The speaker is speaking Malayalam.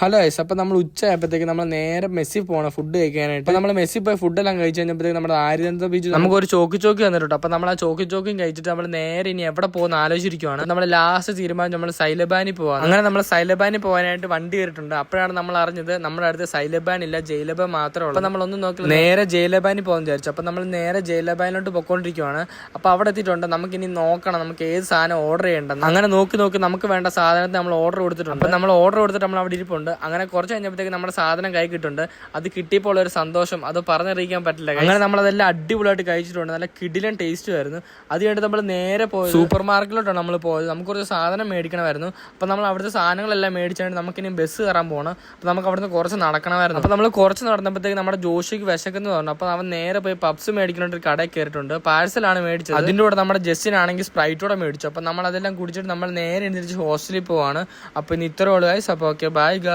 ഹലോ ഗൈസ്, അപ്പോൾ നമ്മൾ ഉച്ചയായപ്പോഴത്തേക്ക് നമ്മൾ നേരെ മെസ്സി പോകണം ഫുഡ് കഴിക്കാനായിട്ട്. നമ്മൾ മെസ്സി പോയി ഫുഡെല്ലാം കഴിച്ച് കഴിഞ്ഞപ്പോഴത്തേക്ക് നമ്മുടെ ആര്യന്ത ബീച്ച് നമുക്ക് ഒരു ചോക്കി വന്നിട്ടുണ്ട്. അപ്പോൾ നമ്മൾ ആ ചോക്കിയും കഴിച്ചിട്ട് നമ്മൾ നേരെ ഇനി എവിടെ പോകുന്ന ആലോചിച്ചിരിക്കുവാണ്. നമ്മൾ ലാസ്റ്റ് തീരുമാനം നമ്മൾ സൈലബാനി പോവാണ്. അങ്ങനെ നമ്മൾ സൈലബാനി പോകാനായിട്ട് വണ്ടി കയറിയിട്ടുണ്ട്. അപ്പോഴാണ് നമ്മൾ അറിഞ്ഞത് നമ്മുടെ അടുത്ത് സൈലബാൻ ഇല്ല, ജയിലബാൻ മാത്രമേ ഉള്ളൂ. അപ്പോൾ നമ്മളൊന്നും നോക്കി നേരെ ജയിലബാനി പോകാൻ വിചാരിച്ചു. അപ്പോൾ നമ്മൾ നേരെ ജയിലബാനിലോട്ട് പൊക്കോണ്ടിരിക്കുവാണ്. അപ്പോൾ അവിടെ എത്തിയിട്ടുണ്ട്. നമുക്ക് ഇനി നോക്കണം നമുക്ക് ഏത് സാധനം ഓർഡർ ചെയ്യേണ്ടത്. അങ്ങനെ നോക്കി നമുക്ക് വേണ്ട സാധനത്തെ നമ്മൾ ഓർഡർ കൊടുത്തിട്ടുണ്ട്. അപ്പോൾ നമ്മൾ ഓർഡർ കൊടുത്തിട്ട് നമ്മൾ അവിടെ ഇരിപ്പുണ്ട്. അങ്ങനെ കുറച്ച് കഴിഞ്ഞപ്പോഴത്തേക്ക് നമ്മുടെ സാധനം കൈ കിട്ടുന്നുണ്ട്. അത് കിട്ടിയപ്പോൾ ഒരു സന്തോഷം അത് പറഞ്ഞറിയിക്കാൻ പറ്റില്ല. അങ്ങനെ നമ്മളതെല്ലാം അടിപൊളിയായിട്ട് കഴിച്ചിട്ടുണ്ട്. നല്ല കിടിലൻ ടേസ്റ്റ് ആയിരുന്നു. അത് കഴിഞ്ഞിട്ട് നമ്മൾ നേരെ പോയത് സൂപ്പർ മാർക്കറ്റിലോട്ടാണ് നമ്മൾ പോയത്. നമുക്ക് കുറച്ച് സാധനം മേടിക്കണമായിരുന്നു. അപ്പോൾ നമ്മൾ അവിടുത്തെ സാധനങ്ങളെല്ലാം മേടിച്ചിട്ട് നമുക്കിനി ബസ് കയറാൻ പോകണം. അപ്പോൾ നമുക്ക് അവിടുന്ന് കുറച്ച് നടക്കണമായിരുന്നു. അപ്പോൾ നമ്മൾ കുറച്ച് നടന്നപ്പോഴത്തേക്ക് നമ്മുടെ ജോഷിക്ക് വിശക്കെന്ന് പറഞ്ഞു. അപ്പോൾ അവൻ നേരെ പോയി പപ്സ് മേടിക്കാനായിട്ട് ഒരു കടയിൽ കയറിയിട്ടുണ്ട്. പാഴ്സലാണ് മേടിച്ചത്. അതിൻ്റെ കൂടെ നമ്മുടെ ജസ്റ്റിനാണെങ്കിൽ സ്പ്രൈറ്റോടെ മേടിച്ചു. അപ്പോൾ നമ്മൾ അതെല്ലാം കുടിച്ചിട്ട് നമ്മൾ നേരെ എഴുന്നേറ്റ് ഹോസ്റ്റലിൽ പോവാണ്. അപ്പോൾ ഇനി ഇത്രേ ഉള്ളൂ ഗൈസ്. അപ്പോൾ ഓക്കെ, ബൈ ഗൈസ്.